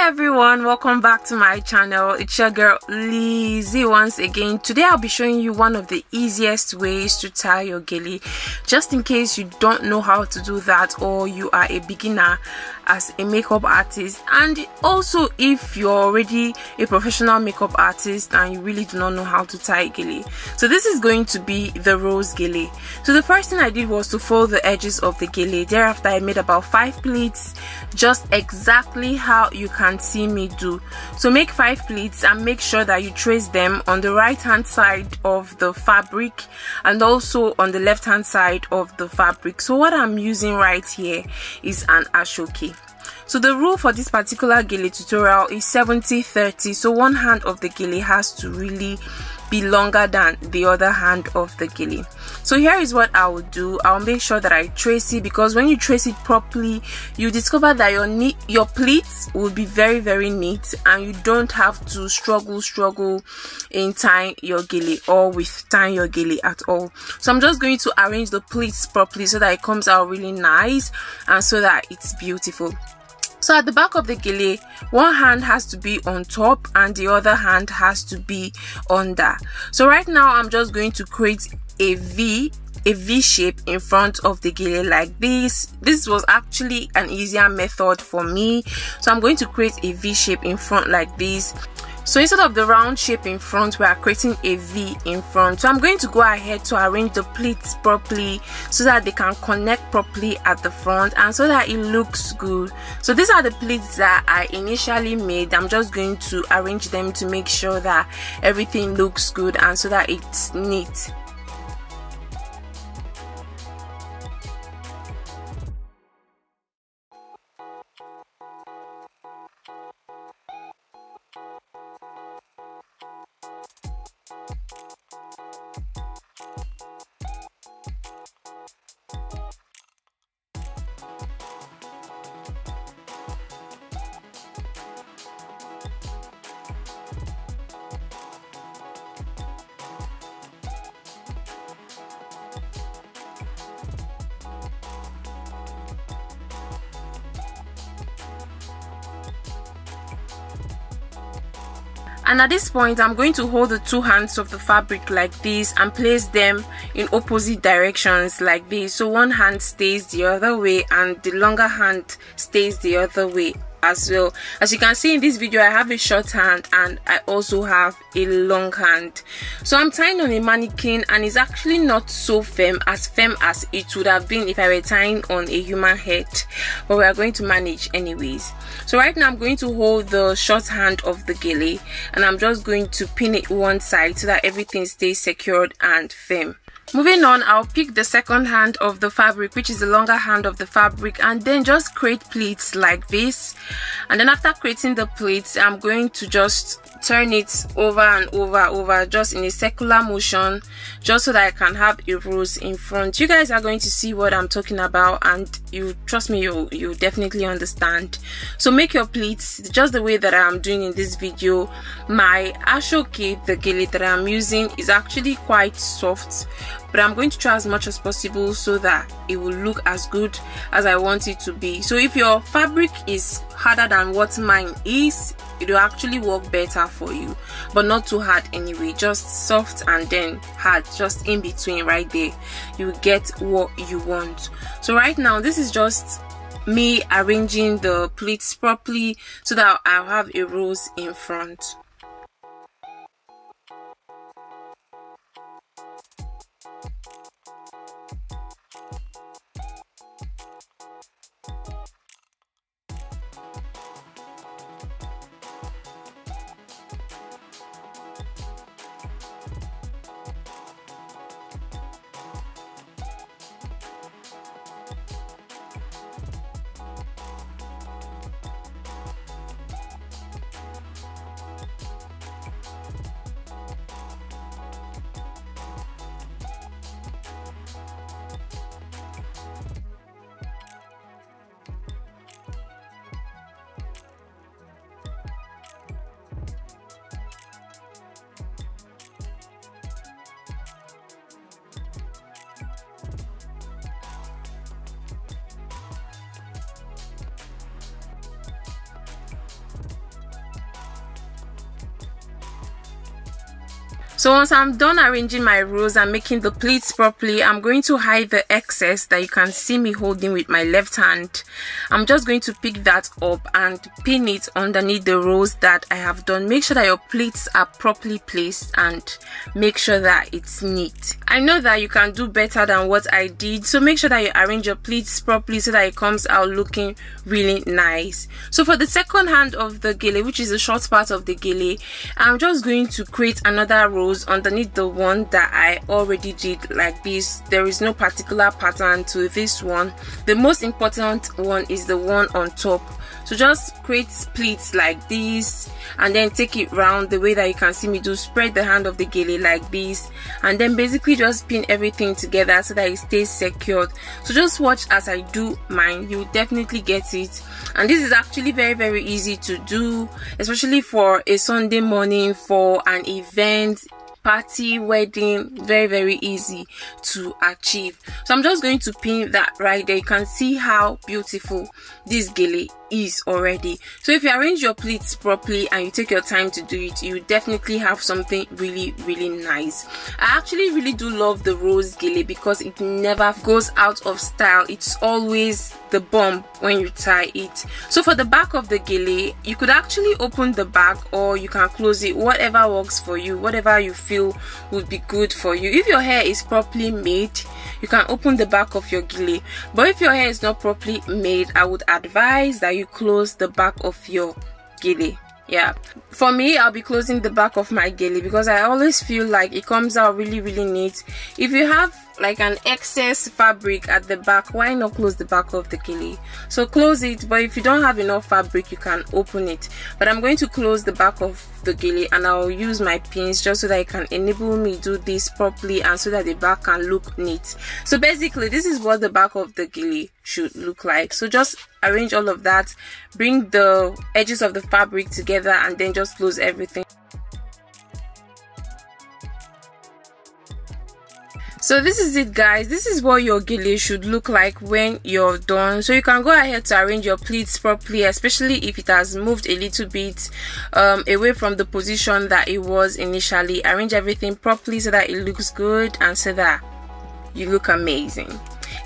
everyone, welcome back to my channel. It's your girl Lizzie once again. Today I'll be showing you one of the easiest ways to tie your gele, just in case you don't know how to do that or you are a beginner as a makeup artist, and also if you're already a professional makeup artist and you really do not know how to tie gele. So this is going to be the rose gele. So the first thing I did was to fold the edges of the gele. Thereafter I made about 5 pleats, just exactly how you can see me do. So make 5 pleats and make sure that you trace them on the right hand side of the fabric and also on the left hand side of the fabric. So what I'm using right here is an ashoke. So the rule for this particular gele tutorial is 70-30. So one hand of the gele has to really be longer than the other hand of the gele. So here is what I will do. I'll make sure that I trace it, because when you trace it properly, you discover that your pleats will be very neat and you don't have to struggle in tying your gele or with tying your gele at all. So I'm just going to arrange the pleats properly so that it comes out really nice and so that it's beautiful. So at the back of the gele, one hand has to be on top and the other hand has to be under. So right now I'm just going to create a V shape in front of the gele like this. This was actually an easier method for me. So I'm going to create a V shape in front like this. So instead of the round shape in front, we are creating a V in front. So I'm going to go ahead to arrange the pleats properly so that they can connect properly at the front and so that it looks good. So these are the pleats that I initially made. I'm just going to arrange them to make sure that everything looks good and so that it's neat. And at this point, I'm going to hold the two hands of the fabric like this and place them in opposite directions like this. So one hand stays the other way and the longer hand stays the other way as well. As you can see in this video, I have a short hand and I also have a long hand. So I'm tying on a mannequin and it's actually not so firm as it would have been if I were tying on a human head, but we are going to manage anyways. So right now I'm going to hold the short hand of the gele and I'm just going to pin it one side so that everything stays secured and firm. Moving on, I'll pick the second hand of the fabric, which is the longer hand of the fabric, and then just create pleats like this. And then after creating the pleats, I'm going to just turn it over and over just in a circular motion, just so that I can have a rose in front. You guys are going to see what I'm talking about, and you trust me, you definitely understand. So make your pleats just the way that I'm doing in this video. My ashoke, the gele that I'm using, is actually quite soft, but I'm going to try as much as possible so that it will look as good as I want it to be. So if your fabric is harder than what mine is, it will actually work better for you, but not too hard anyway, just soft and then hard, just in between right there. You will get what you want. So right now this is just me arranging the pleats properly so that I'll have a rose in front. So once I'm done arranging my rows and making the pleats properly, I'm going to hide the excess that you can see me holding with my left hand. I'm just going to pick that up and pin it underneath the rows that I have done. Make sure that your pleats are properly placed and make sure that it's neat. I know that you can do better than what I did, so make sure that you arrange your pleats properly so that it comes out looking really nice. So for the second hand of the gele, which is the short part of the gele, I'm just going to create another row underneath the one that I already did like this. There is no particular pattern to this one. The most important one is the one on top. So just create pleats like this and then take it round the way that you can see me do. Spread the hand of the gele like this and then basically just pin everything together so that it stays secured. So just watch as I do mine. You will definitely get it. And this is actually very easy to do, especially for a Sunday morning, for an event, party, wedding. Very easy to achieve. So I'm just going to pin that right there. You can see how beautiful this gele is already. So if you arrange your pleats properly and you take your time to do it, you definitely have something really nice. I actually really do love the rose gele because it never goes out of style. It's always the bomb when you tie it. So for the back of the gele, you could actually open the back or you can close it, whatever works for you, whatever you feel would be good for you. If your hair is properly made, you can open the back of your gele, but if your hair is not properly made, I would advise that you close the back of your gele. Yeah, for me, I'll be closing the back of my gele because I always feel like it comes out really neat. If you have like an excess fabric at the back, why not close the back of the gele? So close it, but if you don't have enough fabric, you can open it. But I'm going to close the back of the gele and I'll use my pins just so that it can enable me do this properly and so that the back can look neat. So basically, this is what the back of the gele should look like. So just arrange all of that, bring the edges of the fabric together and then just close everything. So this is it, guys. This is what your gele should look like when you're done. So you can go ahead to arrange your pleats properly, especially if it has moved a little bit away from the position that it was initially. Arrange everything properly so that it looks good and so that you look amazing.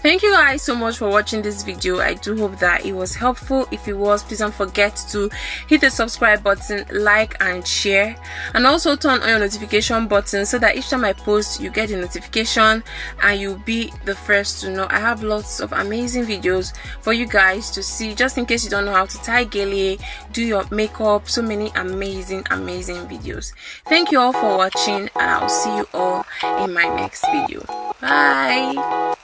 Thank you guys so much for watching this video. I do hope that it was helpful. If it was, please don't forget to hit the subscribe button, like and share, and also turn on your notification button so that each time I post you get a notification and you'll be the first to know. I have lots of amazing videos for you guys to see, just in case you don't know how to tie gele, do your makeup, so many amazing videos. Thank you all for watching and I'll see you all in my next video. Bye.